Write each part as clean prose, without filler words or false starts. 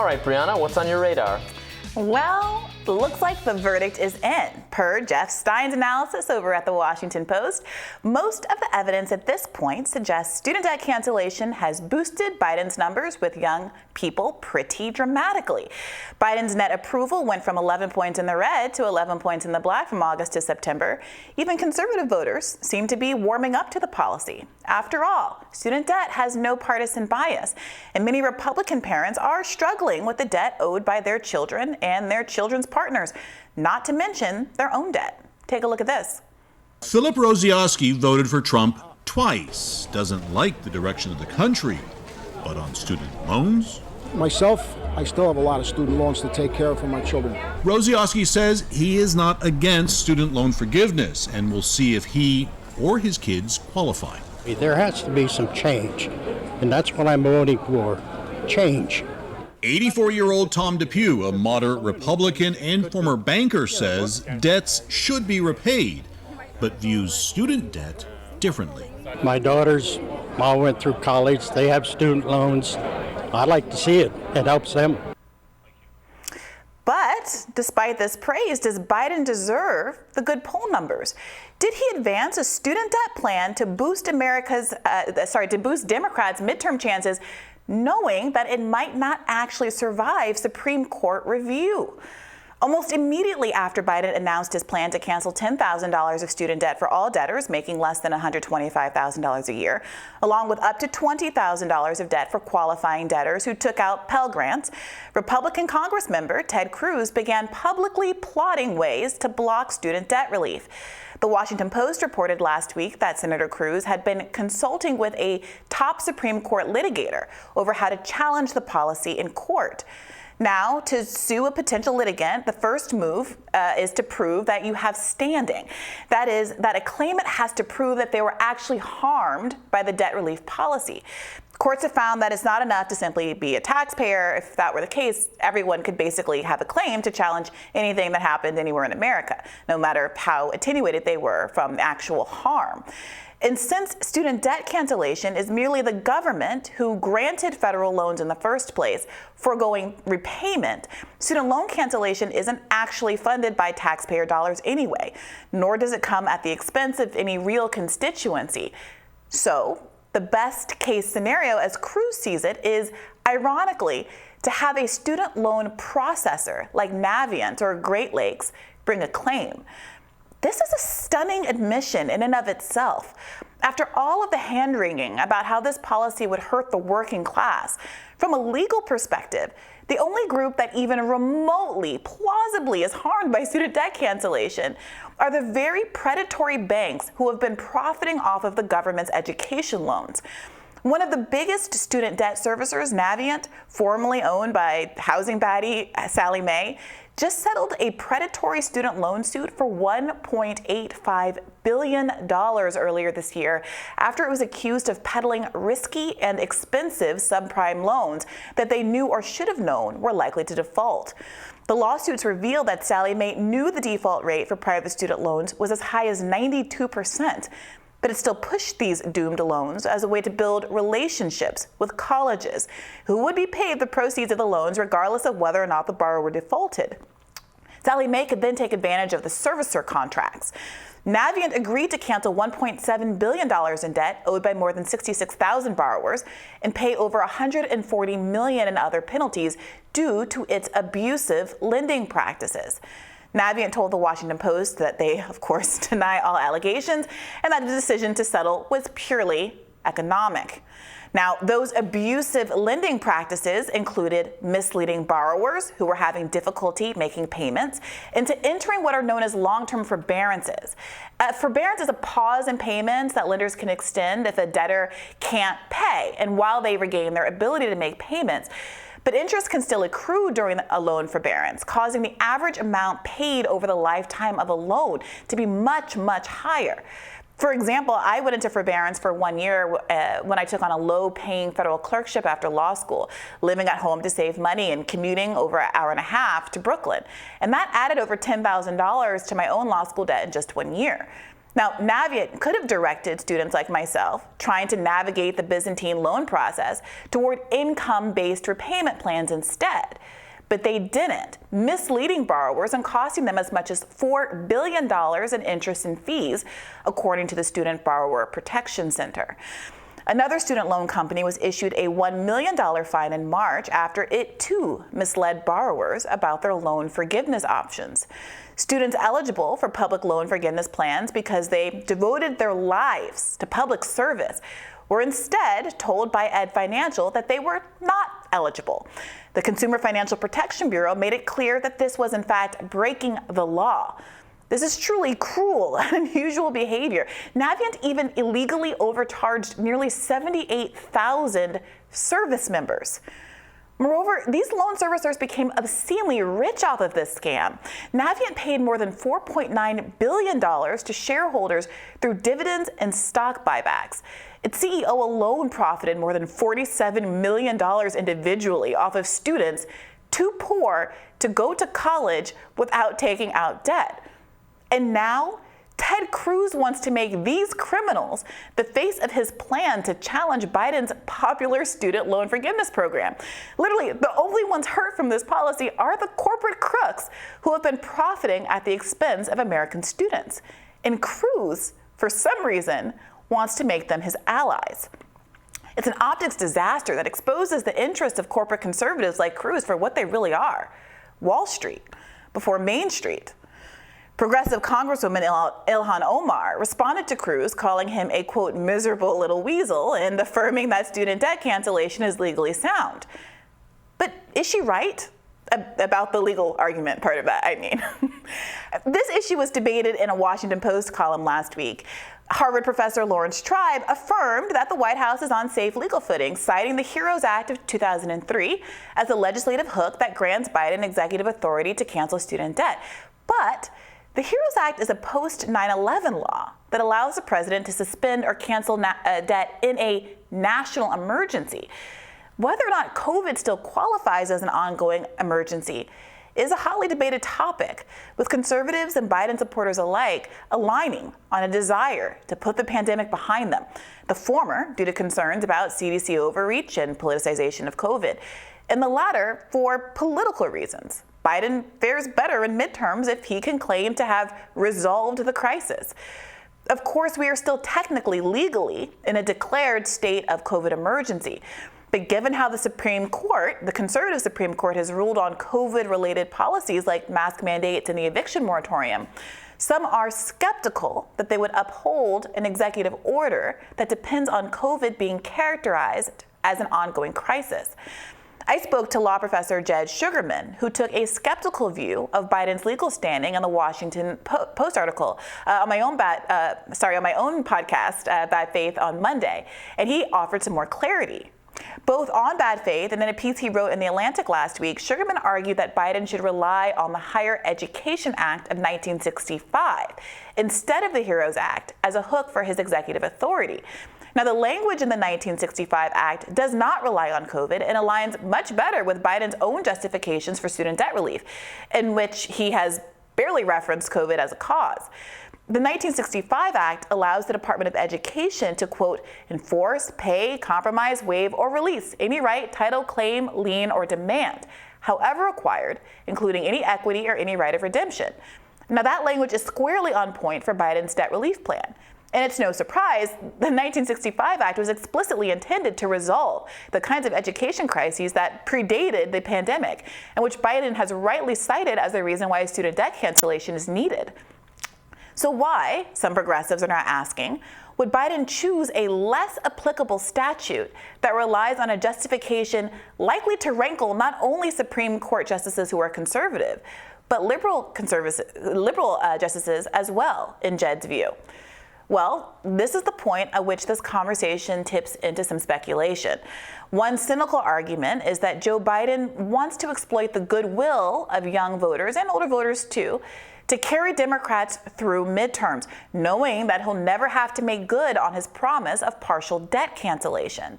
All right, Briahna, what's on your radar? Well, looks like the verdict is in. Per Jeff Stein's analysis over at the Washington Post, most of the evidence at this point suggests student debt cancellation has boosted Biden's numbers with young people pretty dramatically. Biden's net approval went from 11 points in the red to 11 points in the black from August to September. Even conservative voters seem to be warming up to the policy. After all, student debt has no partisan bias, and many Republican parents are struggling with the debt owed by their children and their children's partners, not to mention their own debt. Take a look at this. Philip Rosiowski voted for Trump twice, doesn't like the direction of the country, but on student loans? Myself, I still have a lot of student loans to take care of for my children. Rosiowski says he is not against student loan forgiveness and will see if he or his kids qualify. There has to be some change, and that's what I'm voting for, change. 84-year-old Tom DePue, a moderate Republican and former banker, says debts should be repaid, but views student debt differently. My daughters all went through college. They have student loans. I like to see it. It helps them. But despite this praise, does Biden deserve the good poll numbers? Did he advance a student debt plan to boost Democrats' midterm chances, knowing that it might not actually survive Supreme Court review? Almost immediately after Biden announced his plan to cancel $10,000 of student debt for all debtors making less than $125,000 a year, along with up to $20,000 of debt for qualifying debtors who took out Pell Grants, Republican Congress member Ted Cruz began publicly plotting ways to block student debt relief. The Washington Post reported last week that Senator Cruz had been consulting with a top Supreme Court litigator over how to challenge the policy in court. Now, to sue a potential litigant, the first move is to prove that you have standing. That is, that a claimant has to prove that they were actually harmed by the debt relief policy. Courts have found that it's not enough to simply be a taxpayer. If that were the case, everyone could basically have a claim to challenge anything that happened anywhere in America, no matter how attenuated they were from the actual harm. And since student debt cancellation is merely the government who granted federal loans in the first place, foregoing repayment, student loan cancellation isn't actually funded by taxpayer dollars anyway, nor does it come at the expense of any real constituency. So, the best case scenario, as Cruz sees it, is, ironically, to have a student loan processor like Navient or Great Lakes bring a claim. This is a stunning admission in and of itself. After all of the hand-wringing about how this policy would hurt the working class, from a legal perspective, the only group that even remotely, plausibly is harmed by student debt cancellation are the very predatory banks who have been profiting off of the government's education loans. One of the biggest student debt servicers, Navient, formerly owned by housing baddie Sallie Mae, just settled a predatory student loan suit for $1.85 billion earlier this year after it was accused of peddling risky and expensive subprime loans that they knew or should have known were likely to default. The lawsuits revealed that Sallie Mae knew the default rate for private student loans was as high as 92%. But it still pushed these doomed loans as a way to build relationships with colleges who would be paid the proceeds of the loans regardless of whether or not the borrower defaulted. Sallie Mae could then take advantage of the servicer contracts. Navient agreed to cancel $1.7 billion in debt owed by more than 66,000 borrowers and pay over $140 million in other penalties due to its abusive lending practices. Navient told the Washington Post that they, of course, deny all allegations and that the decision to settle was purely economic. Now, those abusive lending practices included misleading borrowers who were having difficulty making payments into entering what are known as long-term forbearances. Forbearance is a pause in payments that lenders can extend if a debtor can't pay and while they regain their ability to make payments. But interest can still accrue during a loan forbearance, causing the average amount paid over the lifetime of a loan to be much, much higher. For example, I went into forbearance for 1 year when I took on a low-paying federal clerkship after law school, living at home to save money and commuting over an hour and a half to Brooklyn. And that added over $10,000 to my own law school debt in just 1 year. Now, Navient could have directed students like myself trying to navigate the Byzantine loan process toward income-based repayment plans instead. But they didn't, misleading borrowers and costing them as much as $4 billion in interest and fees, according to the Student Borrower Protection Center. Another student loan company was issued a $1 million fine in March after it too misled borrowers about their loan forgiveness options. Students eligible for public loan forgiveness plans because they devoted their lives to public service were instead told by Ed Financial that they were not eligible. The Consumer Financial Protection Bureau made it clear that this was in fact breaking the law. This is truly cruel and unusual behavior. Navient even illegally overcharged nearly 78,000 service members. Moreover, these loan servicers became obscenely rich off of this scam. Navient paid more than $4.9 billion to shareholders through dividends and stock buybacks. Its CEO alone profited more than $47 million individually off of students too poor to go to college without taking out debt. And now, Ted Cruz wants to make these criminals the face of his plan to challenge Biden's popular student loan forgiveness program. Literally, the only ones hurt from this policy are the corporate crooks who have been profiting at the expense of American students. And Cruz, for some reason, wants to make them his allies. It's an optics disaster that exposes the interests of corporate conservatives like Cruz for what they really are: Wall Street before Main Street. Progressive Congresswoman Ilhan Omar responded to Cruz, calling him a, quote, miserable little weasel, and affirming that student debt cancellation is legally sound. But is she right about the legal argument part of that? I mean, this issue was debated in a Washington Post column last week. Harvard professor Lawrence Tribe affirmed that the White House is on safe legal footing, citing the HEROES Act of 2003 as a legislative hook that grants Biden executive authority to cancel student debt. But the HEROES Act is a post-9/11 law that allows the president to suspend or cancel debt in a national emergency. Whether or not COVID still qualifies as an ongoing emergency is a hotly debated topic, with conservatives and Biden supporters alike aligning on a desire to put the pandemic behind them. The former due to concerns about CDC overreach and politicization of COVID, and the latter for political reasons. Biden fares better in midterms if he can claim to have resolved the crisis. Of course, we are still technically, legally, in a declared state of COVID emergency. But given how the Supreme Court, the conservative Supreme Court, has ruled on COVID-related policies like mask mandates and the eviction moratorium, some are skeptical that they would uphold an executive order that depends on COVID being characterized as an ongoing crisis. I spoke to law professor Jed Sugarman, who took a skeptical view of Biden's legal standing in the Washington Post article on my own podcast, Bad Faith, on Monday, and he offered some more clarity. Both on Bad Faith and in a piece he wrote in The Atlantic last week, Sugarman argued that Biden should rely on the Higher Education Act of 1965 instead of the HEROES Act as a hook for his executive authority. Now, the language in the 1965 Act does not rely on COVID and aligns much better with Biden's own justifications for student debt relief, in which he has barely referenced COVID as a cause. The 1965 Act allows the Department of Education to, quote, enforce, pay, compromise, waive, or release any right, title, claim, lien, or demand, however acquired, including any equity or any right of redemption. Now, that language is squarely on point for Biden's debt relief plan. And it's no surprise, the 1965 Act was explicitly intended to resolve the kinds of education crises that predated the pandemic, and which Biden has rightly cited as the reason why student debt cancellation is needed. So why, some progressives are now asking, would Biden choose a less applicable statute that relies on a justification likely to rankle not only Supreme Court justices who are conservative, but liberal justices as well, in Jed's view? Well, this is the point at which this conversation tips into some speculation. One cynical argument is that Joe Biden wants to exploit the goodwill of young voters, and older voters too, to carry Democrats through midterms, knowing that he'll never have to make good on his promise of partial debt cancellation.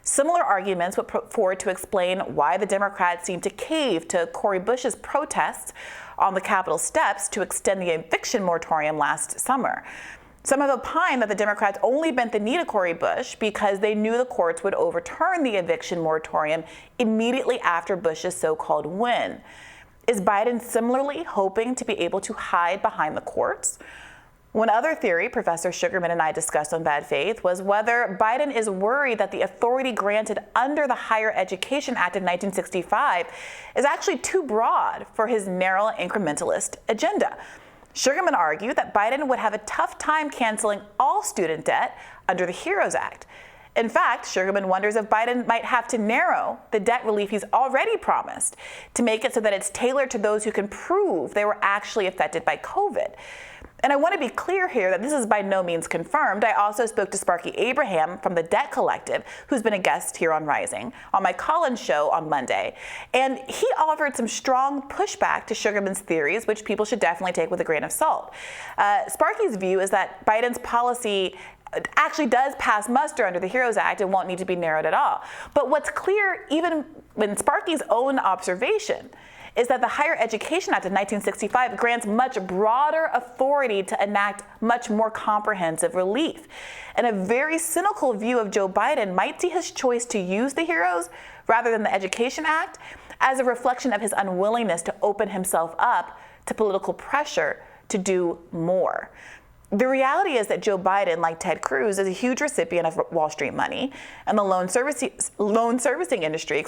Similar arguments were put forward to explain why the Democrats seemed to cave to Cori Bush's protests on the Capitol steps to extend the eviction moratorium last summer. Some have opined that the Democrats only bent the knee to Cori Bush because they knew the courts would overturn the eviction moratorium immediately after Bush's so-called win. Is Biden similarly hoping to be able to hide behind the courts? One other theory Professor Sugarman and I discussed on Bad Faith was whether Biden is worried that the authority granted under the Higher Education Act of 1965 is actually too broad for his narrow incrementalist agenda. Sugarman argued that Biden would have a tough time canceling all student debt under the HEROES Act. In fact, Sugarman wonders if Biden might have to narrow the debt relief he's already promised to make it so that it's tailored to those who can prove they were actually affected by COVID. And I want to be clear here that this is by no means confirmed. I also spoke to Sparky Abraham from the Debt Collective, who's been a guest here on Rising, on my Collins show on Monday. And he offered some strong pushback to Sugarman's theories, which people should definitely take with a grain of salt. Sparky's view is that Biden's policy actually does pass muster under the HEROES Act and won't need to be narrowed at all. But what's clear, even in Sparky's own observation, is that the Higher Education Act of 1965 grants much broader authority to enact much more comprehensive relief. And a very cynical view of Joe Biden might see his choice to use the HEROES rather than the Education Act as a reflection of his unwillingness to open himself up to political pressure to do more. The reality is that Joe Biden, like Ted Cruz, is a huge recipient of Wall Street money, and the loan servicing industry,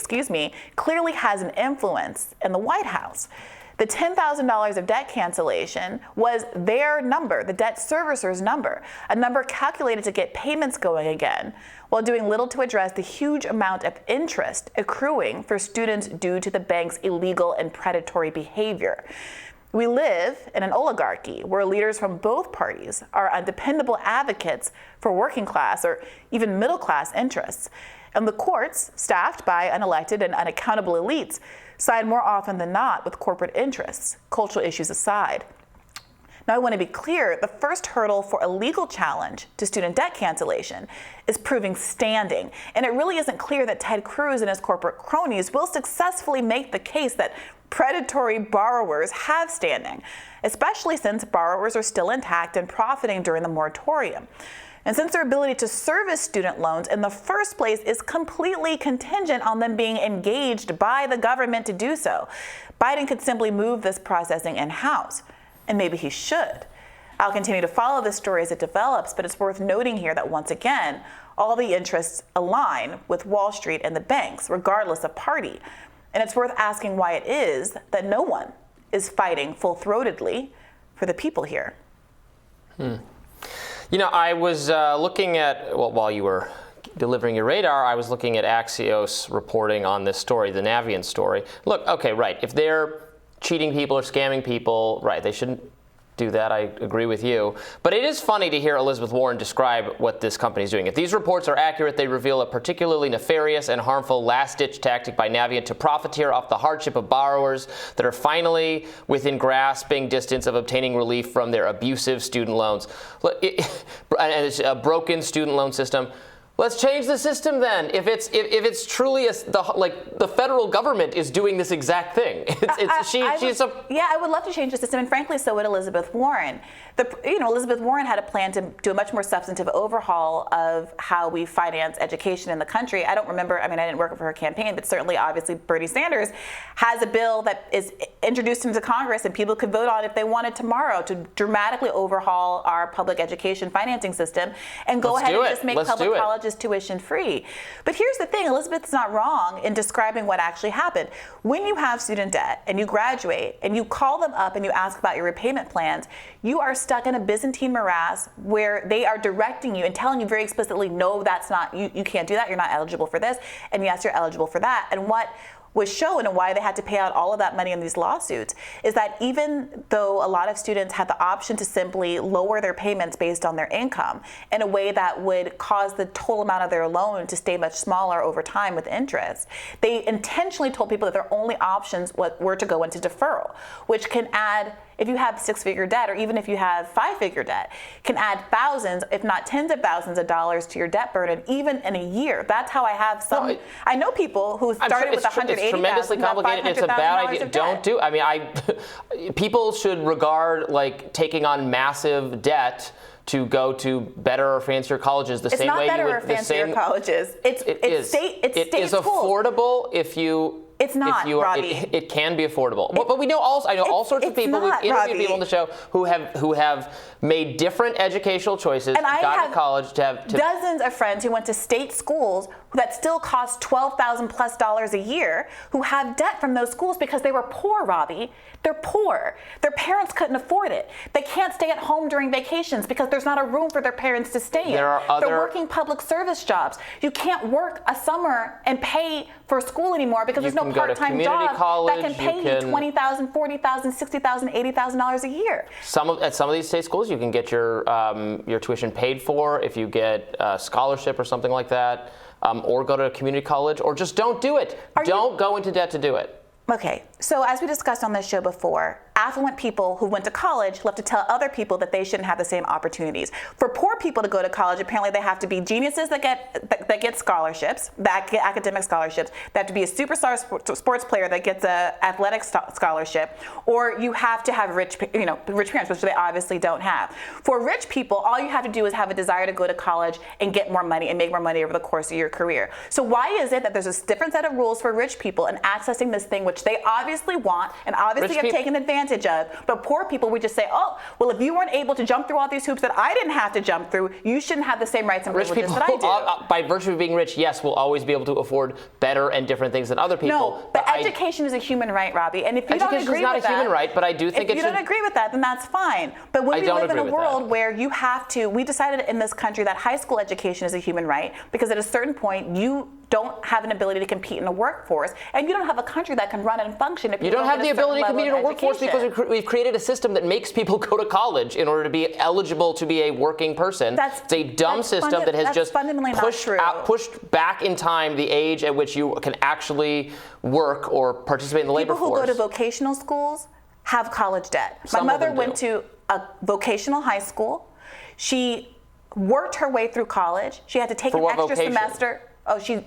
clearly has an influence in the White House. The $10,000 of debt cancellation was their number, the debt servicer's number, a number calculated to get payments going again, while doing little to address the huge amount of interest accruing for students due to the bank's illegal and predatory behavior. We live in an oligarchy where leaders from both parties are undependable advocates for working class or even middle class interests. And the courts, staffed by unelected and unaccountable elites, side more often than not with corporate interests, cultural issues aside. Now, I want to be clear, the first hurdle for a legal challenge to student debt cancellation is proving standing. And it really isn't clear that Ted Cruz and his corporate cronies will successfully make the case that predatory borrowers have standing, especially since borrowers are still intact and profiting during the moratorium. And since their ability to service student loans in the first place is completely contingent on them being engaged by the government to do so, Biden could simply move this processing in-house. And maybe he should. I'll continue to follow this story as it develops, but it's worth noting here that once again, all the interests align with Wall Street and the banks, regardless of party. And it's worth asking why it is that no one is fighting full-throatedly for the people here. You know, I was looking at, well, while you were delivering your radar, I was looking at Axios reporting on this story, the Navient story. Look, okay, right, if they're cheating people or scamming people, right, they shouldn't do that. I agree with you. But it is funny to hear Elizabeth Warren describe what this company is doing. If these reports are accurate, they reveal a particularly nefarious and harmful last-ditch tactic by Navient to profiteer off the hardship of borrowers that are finally within grasping distance of obtaining relief from their abusive student loans. And it's a broken student loan system. Let's change the system then. If it's truly the federal government is doing this exact thing, I would love to change the system, and frankly, so would Elizabeth Warren. Elizabeth Warren had a plan to do a much more substantive overhaul of how we finance education in the country. I don't remember. I mean, I didn't work for her campaign, but certainly, obviously, Bernie Sanders has a bill that is introduced into Congress, and people could vote on if they wanted tomorrow to dramatically overhaul our public education financing system and go ahead and just make public colleges tuition free. But here's the thing, Elizabeth's not wrong in describing what actually happened. When you have student debt and you graduate and you call them up and you ask about your repayment plans, you are stuck in a Byzantine morass where they are directing you and telling you very explicitly, no, that's not, you can't do that, you're not eligible for this, and yes, you're eligible for that. And what was shown and why they had to pay out all of that money in these lawsuits is that even though a lot of students had the option to simply lower their payments based on their income in a way that would cause the total amount of their loan to stay much smaller over time with interest, they intentionally told people that their only options were to go into deferral, which can add if you have six-figure debt, or even if you have five-figure debt, can add thousands, if not tens of thousands of dollars to your debt burden, even in a year. That's how I have some. No, I know people who started with $180,000. It's tremendously complicated. It's a bad idea. Don't do. I mean, people should regard like taking on massive debt to go to better or fancier colleges the same way you would. It's not better or fancier colleges. It's state It is schools. affordable if you. It's not, Robbie. It can be affordable. But we know also. I know all sorts of people. We've interviewed people on the show who have made different educational choices, and I gone have to college to have dozens of friends who went to state schools that still cost $12,000+ a year, who have debt from those schools because they were poor, Robbie. They're poor. Their parents couldn't afford it. They can't stay at home during vacations because there's not a room for their parents to stay in. They're working public service jobs. You can't work a summer and pay for school anymore because there's no part-time job that can pay you $20,000, $40,000, $60,000, $80,000 a year. At some of these state schools, you can get your tuition paid for if you get a scholarship or something like that, or go to a community college, or just don't do it. Don't go into debt to do it. Okay, so as we discussed on this show before, affluent people who went to college love to tell other people that they shouldn't have the same opportunities. For poor people to go to college, apparently they have to be geniuses that get scholarships, that get academic scholarships. They have to be a superstar sports player that gets an athletic scholarship, or you have to have rich parents, which they obviously don't have. For rich people, all you have to do is have a desire to go to college and get more money and make more money over the course of your career. So why is it that there's a different set of rules for rich people in accessing this thing which they obviously want and obviously have taken advantage of, but poor people, we just say, oh, well, if you weren't able to jump through all these hoops that I didn't have to jump through, you shouldn't have the same rights and privileges that I do. By virtue of being rich, yes, will always be able to afford better and different things than other people. No, but education is a human right, Robbie. And if you don't agree with that, education is not a human right, but I do think if you don't agree with that, then that's fine. But when we live in a world where you have to, we decided in this country that high school education is a human right because at a certain point you don't have an ability to compete in the workforce, and you don't have a country that can run and function if you don't have the ability to compete in a workforce because we've created a system that makes people go to college in order to be eligible to be a working person. It's a dumb system that has just pushed back in time the age at which you can actually work or participate in the labor force. People who go to vocational schools have college debt. My mother went to a vocational high school. She worked her way through college. She had to take an extra semester. Oh, she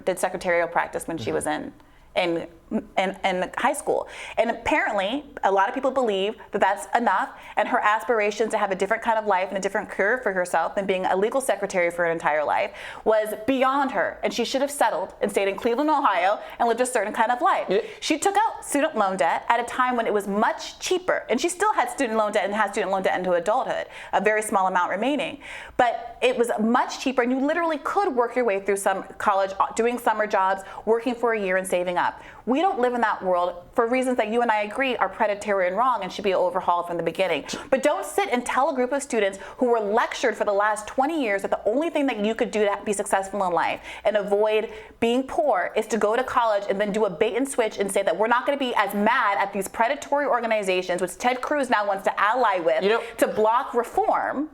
did secretarial practice when she was in high school. And apparently, a lot of people believe that that's enough, and her aspirations to have a different kind of life and a different career for herself than being a legal secretary for her entire life was beyond her, and she should have settled and stayed in Cleveland, Ohio, and lived a certain kind of life. She took out student loan debt at a time when it was much cheaper, and she still had student loan debt and has student loan debt into adulthood, a very small amount remaining. But it was much cheaper, and you literally could work your way through some college, doing summer jobs, working for a year and saving up. We don't live in that world for reasons that you and I agree are predatory and wrong and should be overhauled from the beginning. But don't sit and tell a group of students who were lectured for the last 20 years that the only thing that you could do to be successful in life and avoid being poor is to go to college and then do a bait and switch and say that we're not going to be as mad at these predatory organizations, which Ted Cruz now wants to ally with, to block reform.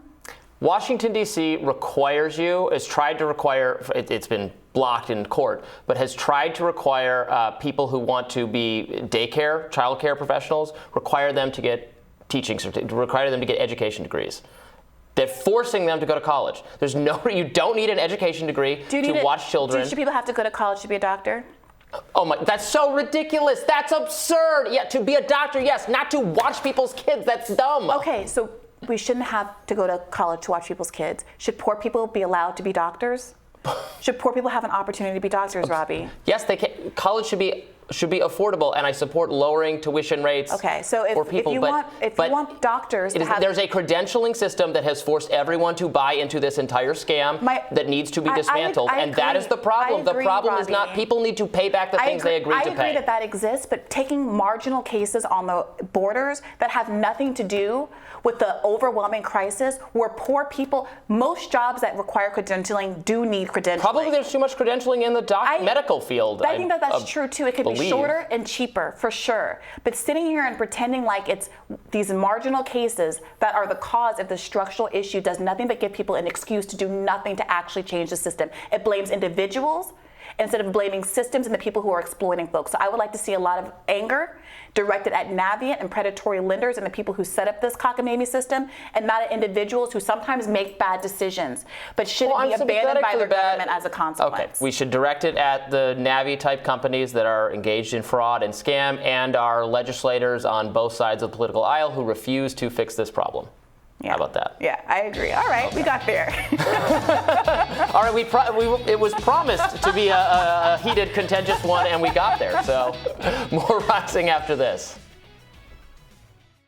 Washington, D.C. has tried to require, it's been blocked in court, but has tried to require people who want to be daycare, childcare professionals, require them to get require them to get education degrees. They're forcing them to go to college. You don't need an education degree to watch children. Should people have to go to college to be a doctor? Oh my, that's so ridiculous. That's absurd. Yeah, to be a doctor, yes, not to watch people's kids. That's dumb. Okay, so we shouldn't have to go to college to watch people's kids. Should poor people be allowed to be doctors? Should poor people have an opportunity to be doctors, Robbie? Yes, they can. College should be affordable, and I support lowering tuition rates. Okay, so if you want doctors to have, there's a credentialing system that has forced everyone to buy into this entire scam that needs to be dismantled, and that is the problem. The problem is not people need to pay back the things they agreed to pay. I agree that exists, but taking marginal cases on the borders that have nothing to do with the overwhelming crisis, where poor people, most jobs that require credentialing do need credentialing. Probably there's too much credentialing in the medical field. I think that's true too. It could be shorter and cheaper, for sure. But sitting here and pretending like it's these marginal cases that are the cause of the structural issue does nothing but give people an excuse to do nothing to actually change the system. It blames individuals instead of blaming systems and the people who are exploiting folks. So I would like to see a lot of anger directed at Navient and predatory lenders and the people who set up this cockamamie system, and not at individuals who sometimes make bad decisions, but shouldn't be abandoned by their government as a consequence. Okay, we should direct it at the Navi-type companies that are engaged in fraud and scam, and our legislators on both sides of the political aisle who refuse to fix this problem. Yeah. How about that? Yeah, I agree. All right, we got there. All right, it was promised to be a heated, contentious one, and we got there. So more rising after this.